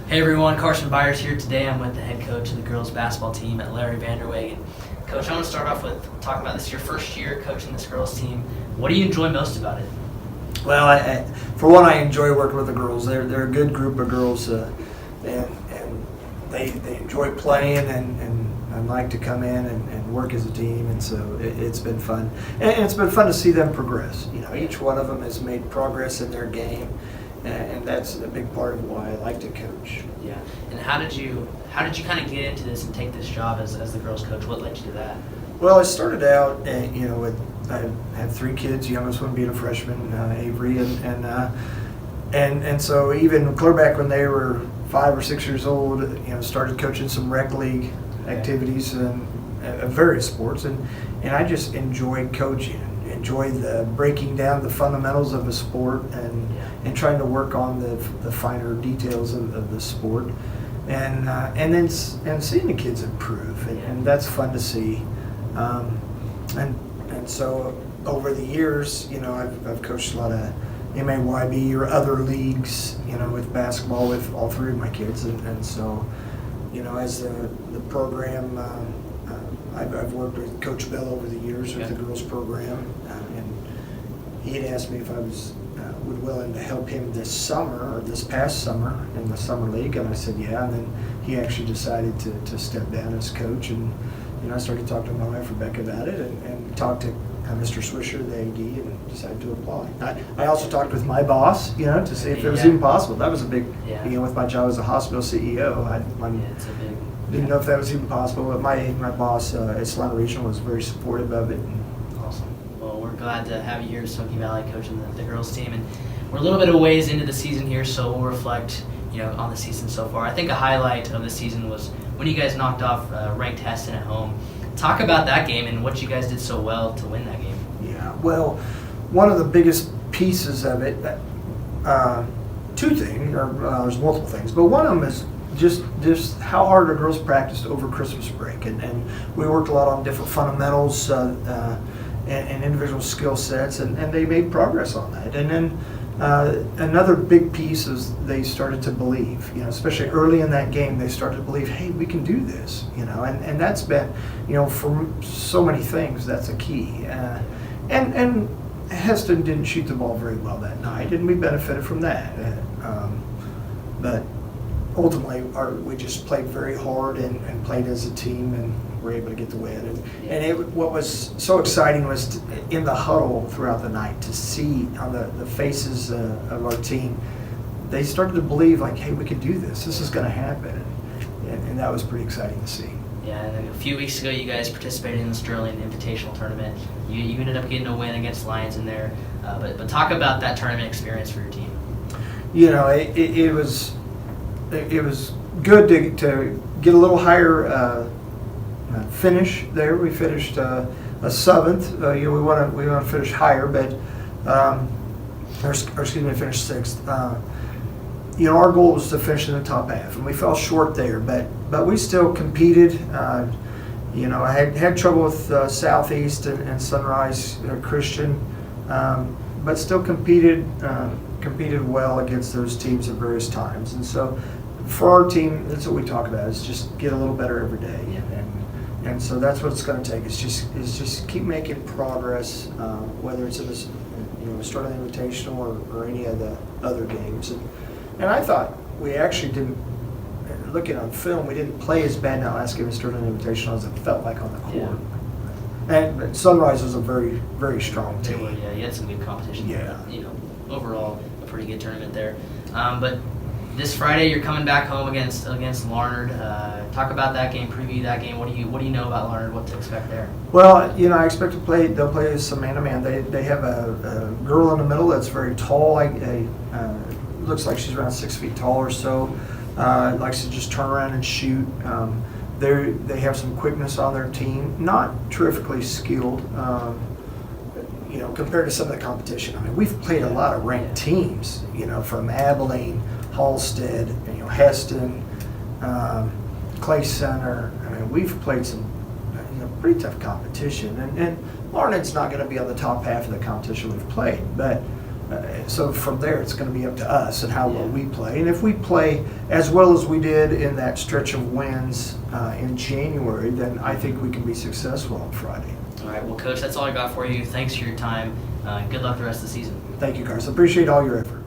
Hey everyone, Carson Byers here. Today I'm with the head coach of the girls basketball team at Larned, VanDerWege. Coach, I want to start off with talking about this. Your first year coaching this girls team. What do you enjoy most about it? Well, for one, I enjoy working with the girls. They're a good group of girls, and they enjoy playing and like to come in and work as a team, and so it's been fun. And it's been fun to see them progress. You know, each one of them has made progress in their game, and that's a big part of why I like to coach. Yeah. And how did you kind of get into this and take this job as the girls coach? What led you to that? Well, I started out, I had 3 kids, youngest one being a freshman, Avery, and so even clear back when they were 5 or 6 years old, started coaching some rec league activities and various sports, and I just enjoyed coaching, enjoyed the breaking down the fundamentals of a sport and trying to work on the finer details of the sport, and seeing the kids improve, and that's fun to see. And so over the years, I've coached a lot of MAYB or other leagues, with basketball with all 3 of my kids, and so, as the program, I've worked with Coach Bell over the years with the girls program, and he had asked me if I was willing to help him this past summer in the summer league, and I said yeah, and then he actually decided to step down as coach, and I started talking to my wife Rebecca about it, and talked to Mr. Swisher, the AD, and decided to apply. I also talked with my boss, to see if it was even possible. That was a big, with my job as a hospital CEO, It's a big. didn't know if that was even possible, but my boss at Salina Regional was very supportive of it. Awesome. Well, we're glad to have you here at Smoky Valley coaching the girls team, and we're a little bit of ways into the season here, so we'll reflect, on the season so far. I think a highlight of the season was when you guys knocked off ranked Heston at home. Talk about that game and what you guys did so well to win that game. Yeah, well, one of the biggest pieces of it, 2 things, or there's multiple things, but one of them is just how hard our girls practiced over Christmas break, and we worked a lot on different fundamentals and individual skill sets, and they made progress on that. And then another big piece is they started to believe, especially early in that game, they started to believe, hey, we can do this, and that's been, for so many things, that's a key. And Heston didn't shoot the ball very well that night, and we benefited from that. But ultimately, we just played very hard and played as a team, and were able to get the win. What was so exciting was in the huddle throughout the night to see on the faces of our team, they started to believe, like, hey, we can do this. This is going to happen, and that was pretty exciting to see. Yeah, and a few weeks ago, you guys participated in the Sterling Invitational Tournament. You ended up getting a win against Lions in there, but talk about that tournament experience for your team. It was good to get a little higher finish there. We finished a 7th. We want to finish higher, but finish 6th. Our goal was to finish in the top half, and we fell short there, but we still competed. I had trouble with Southeast and Sunrise Christian, but still competed well against those teams at various times. And so for our team, that's what we talk about, is just get a little better every day. And so that's what it's going to take. Is just keep making progress, whether it's in this, Sterling Invitational or any of the other games. And I thought we actually didn't. Looking on film, we didn't play as bad now last game in Sterling Invitational as it felt like on the court. And Sunrise was a very, very strong team. You had some good competition. Yeah. Overall, a pretty good tournament there. But this Friday, you're coming back home against Larned. Talk about that game, preview that game. What do you know about Larned? What to expect there? Well, I expect they'll play some man-to-man. They have a girl in the middle that's very tall. Looks like she's around 6 feet tall or so. Likes to just turn around and shoot. They have some quickness on their team. Not terrifically skilled, compared to some of the competition. I mean, we've played a lot of ranked teams, from Abilene, Halstead, Heston, Clay Center. I mean, we've played some pretty tough competition, and Larned's not going to be on the top half of the competition we've played, but So from there, it's going to be up to us and how well Yeah. we play. And if we play as well as we did in that stretch of wins in January, then I think we can be successful on Friday. All right, well, Coach, that's all I got for you. Thanks for your time. Good luck the rest of the season. Thank you, Carson. Appreciate all your effort.